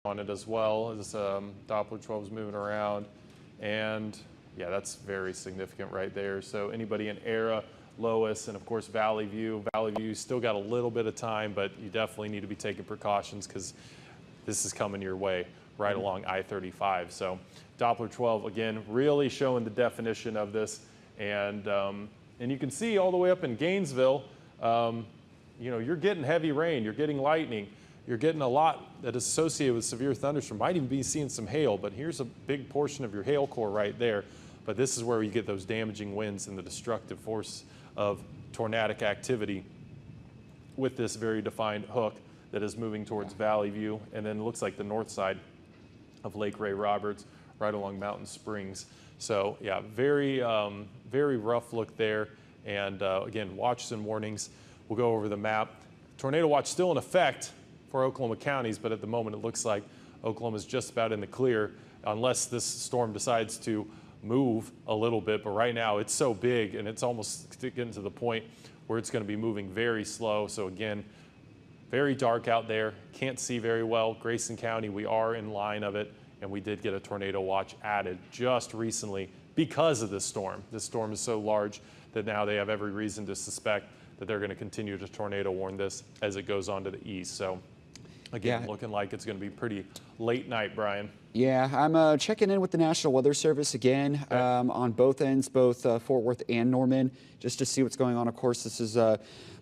on it as well as Doppler 12 is moving around. And yeah, that's very significant right there. So anybody in Era, Lois, and of course Valley View. Valley View still got a little bit of time, but you definitely need to be taking precautions because this is coming your way right along I-35. So Doppler 12, again, really showing the definition of this. And you can see all the way up in Gainesville, you know, you're getting heavy rain, you're getting lightning, you're getting a lot that is associated with severe thunderstorm. Might even be seeing some hail, but here's a big portion of your hail core right there. But this is where you get those damaging winds and the destructive force of tornadic activity with this very defined hook that is moving towards Valley View, and then it looks like the north side of Lake Ray Roberts, right along Mountain Springs. So yeah, very rough look there. And again, watches and warnings. We'll go over the map. Tornado watch still in effect for Oklahoma counties, but at the moment it looks like Oklahoma is just about in the clear unless this storm decides to move a little bit. But right now it's so big and it's almost getting to the point where it's going to be moving very slow. So again, very dark out there, can't see very well. Grayson County, we are in line of it, and we did get a tornado watch added just recently because of this storm. This storm is so large that now they have every reason to suspect that they're going to continue to tornado warn this as it goes on to the east. So again, looking like it's going to be pretty late night, Brian. Yeah, I'm checking in with the National Weather Service again on both ends, both Fort Worth and Norman, just to see what's going on. Of course, this is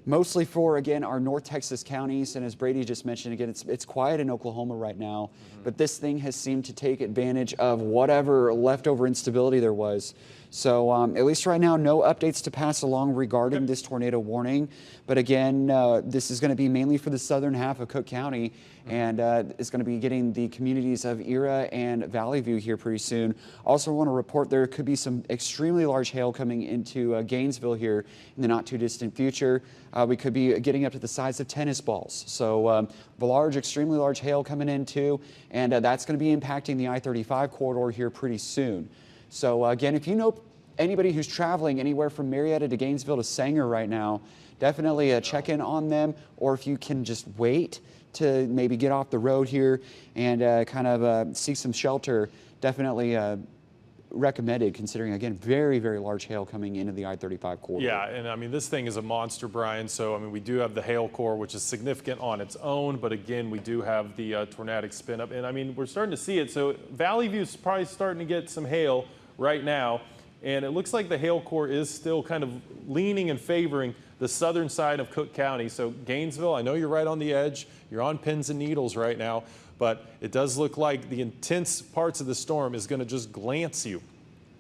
mostly for, again, our North Texas counties. And as Brady just mentioned, again, it's quiet in Oklahoma right now. But this thing has seemed to take advantage of whatever leftover instability there was. So at least right now, no updates to pass along regarding this tornado warning. But again, this is going to be mainly for the southern half of Cook County. And it's going to be getting the communities of Era and Valley View here pretty soon. Also want to report there could be some extremely large hail coming into Gainesville here in the not too distant future. We could be getting up to the size of tennis balls. So extremely large hail coming in too. And that's going to be impacting the I-35 corridor here pretty soon. So again, if you know anybody who's traveling anywhere from Marietta to Gainesville to Sanger right now, definitely check in on them. Or if you can just wait to maybe get off the road here and kind of seek some shelter, definitely recommended, considering, again, very, very large hail coming into the I-35 corridor. Yeah, and I mean, this thing is a monster, Brian. So, I mean, we do have the hail core, which is significant on its own. But again, we do have the tornadic spin up. And I mean, we're starting to see it. So Valley View is probably starting to get some hail right now. And it looks like the hail core is still kind of leaning and favoring the southern side of Cook County. So Gainesville, I know you're right on the edge. You're on pins and needles right now. But it does look like the intense parts of the storm is going to just glance you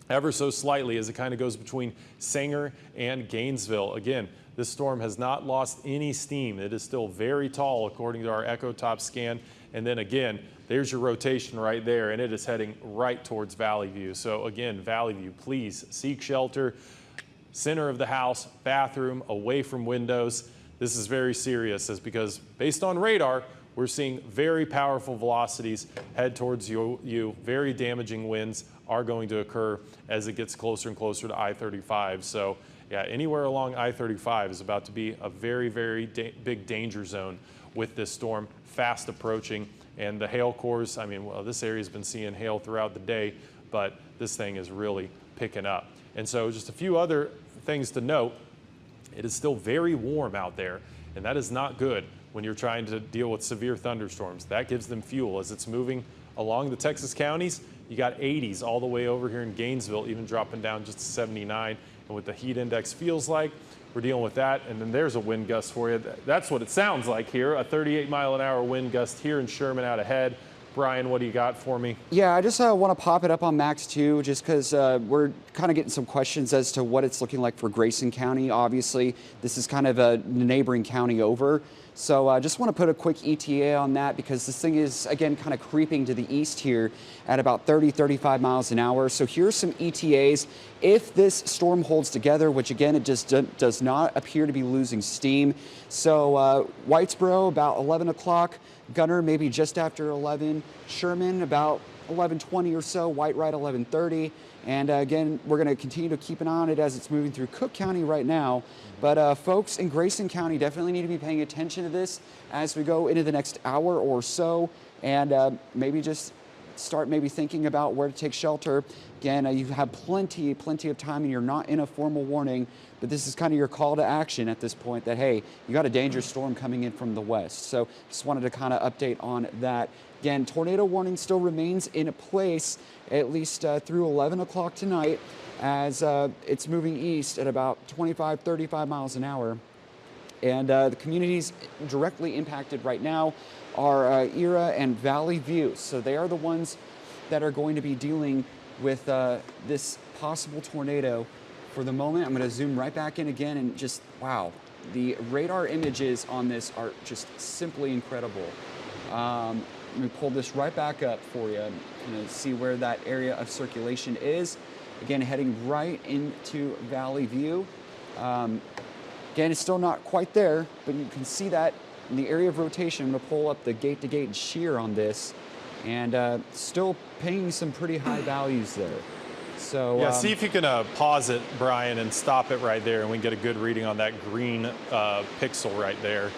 ever so slightly as it kind of goes between Sanger and Gainesville. Again, this storm has not lost any steam. It is still very tall according to our EchoTop scan. And then again, there's your rotation right there, and it is heading right towards Valley View. So again, Valley View, please seek shelter. Center of the house, bathroom, away from windows. This is very serious because based on radar, we're seeing very powerful velocities head towards you. Very damaging winds are going to occur as it gets closer and closer to I-35. So yeah, anywhere along I-35 is about to be a very, very big danger zone with this storm fast approaching. And the hail cores, I mean, well, this area's been seeing hail throughout the day, but this thing is really picking up. And so just a few other things to note. It is still very warm out there, and that is not good when you're trying to deal with severe thunderstorms. That gives them fuel as it's moving along the Texas counties. You got 80s all the way over here in Gainesville, even dropping down just to 79. And what the heat index feels like, we're dealing with that. And then there's a wind gust for you. That's what it sounds like here, a 38-mile-an-hour wind gust here in Sherman out ahead. Brian, what do you got for me? Yeah, I just want to pop it up on Max 2 just because we're kind of getting some questions as to what it's looking like for Grayson County. Obviously, this is kind of a neighboring county over. So I just want to put a quick ETA on that because this thing is, again, kind of creeping to the east here at about 30-35 miles an hour. So here's some ETAs. If this storm holds together, which, again, it just does not appear to be losing steam. So Whitesboro, about 11 o'clock. Gunner, maybe just after 11. Sherman, about 11:20 or so, White right 11:30. And again, we're going to continue to keep an eye on it as it's moving through Cook County right now. But folks in Grayson County definitely need to be paying attention to this as we go into the next hour or so, and maybe just start thinking about where to take shelter. Again, you have plenty of time and you're not in a formal warning, but this is kind of your call to action at this point that, hey, you got a dangerous storm coming in from the west. So just wanted to kind of update on that. Again, tornado warning still remains in place at least through 11 o'clock tonight as it's moving east at about 25, 35 miles an hour. And the communities directly impacted right now are Era and Valley View. So they are the ones that are going to be dealing with this possible tornado for the moment. I'm going to zoom right back in again and just, wow, the radar images on this are just simply incredible. Let me pull this right back up for you and see where that area of circulation is. Again, heading right into Valley View. Again, it's still not quite there, but you can see that in the area of rotation. I'm going to pull up the gate-to-gate shear on this, and still paying some pretty high values there. So yeah, see if you can pause it, Brian, and stop it right there, and we can get a good reading on that green pixel right there.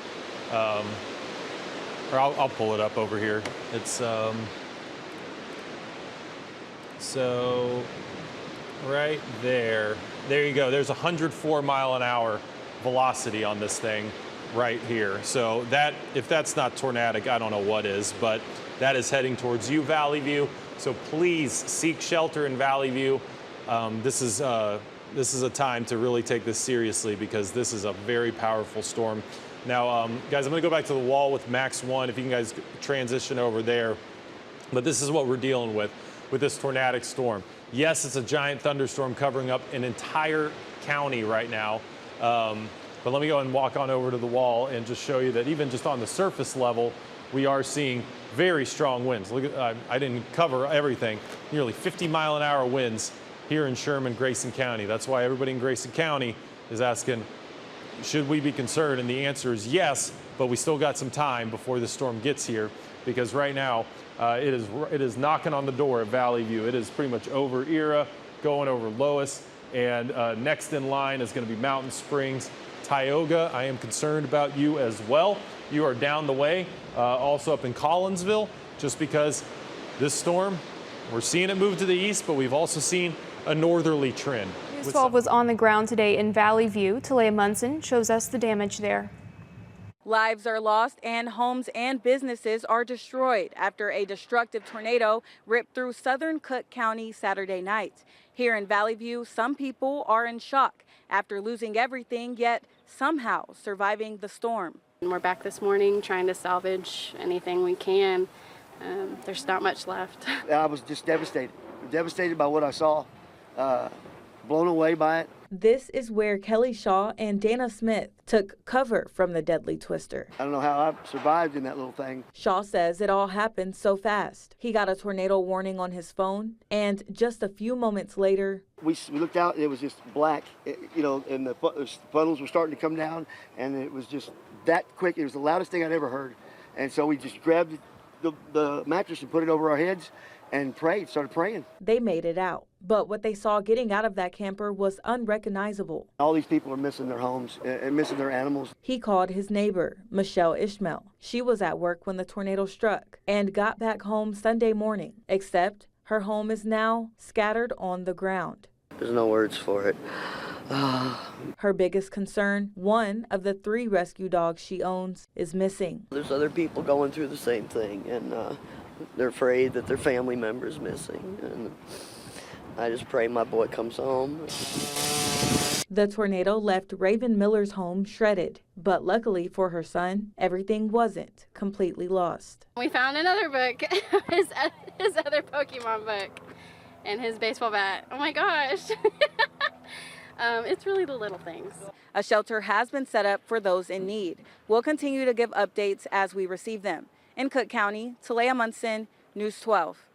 Or I'll pull it up over here. It's so right there. There you go. There's 104 mile an hour velocity on this thing right here. So that, if that's not tornadic, I don't know what is, but that is heading towards you, Valley View. So please seek shelter in Valley View. This is a time to really take this seriously because this is a very powerful storm. Now, guys, I'm going to go back to the wall with Max 1, if you can guys transition over there. But this is what we're dealing with this tornadic storm. Yes, it's a giant thunderstorm covering up an entire county right now. But let me go and walk on over to the wall and just show you that even just on the surface level, we are seeing very strong winds. Look at, I didn't cover everything. Nearly 50 mile an hour winds here in Sherman, Grayson County. That's why everybody in Grayson County is asking, should we be concerned? And the answer is yes, but we still got some time before the storm gets here, because right now it is knocking on the door of Valley View. It is pretty much over Era, going over Lois, and next in line is going to be Mountain Springs. Tioga, I am concerned about you as well. You are down the way, also up in Collinsville, just because this storm, we're seeing it move to the east, but we've also seen a northerly trend. News 12 was on the ground today in Valley View. Talia Munson shows us the damage there. Lives are lost and homes and businesses are destroyed after a destructive tornado ripped through southern Cook County Saturday night. Here in Valley View, some people are in shock after losing everything, yet somehow surviving the storm. We're back this morning trying to salvage anything we can. There's not much left. I was just devastated by what I saw, blown away by it. This is where Kelly Shaw and Dana Smith took cover from the deadly twister. I don't know how I survived in that little thing. Shaw says it all happened so fast. He got a tornado warning on his phone, and just a few moments later, we looked out and it was just black, and the funnels were starting to come down, and it was just that quick. It was the loudest thing I'd ever heard. And so we just grabbed the mattress and put it over our heads and started praying. They made it out, but what they saw getting out of that camper was unrecognizable. All these people are missing their homes and missing their animals. He called his neighbor, Michelle Ishmael. She was at work when the tornado struck and got back home Sunday morning, except her home is now scattered on the ground. There's no words for it. Her biggest concern, one of the 3 rescue dogs she owns, is missing. There's other people going through the same thing, and they're afraid that their family member's missing. And I just pray my boy comes home. The tornado left Raven Miller's home shredded, but luckily for her son, everything wasn't completely lost. We found another book, his other Pokemon book, and his baseball bat. Oh my gosh. It's really the little things. A shelter has been set up for those in need. We'll continue to give updates as we receive them. In Cook County, Talia Munson, News 12.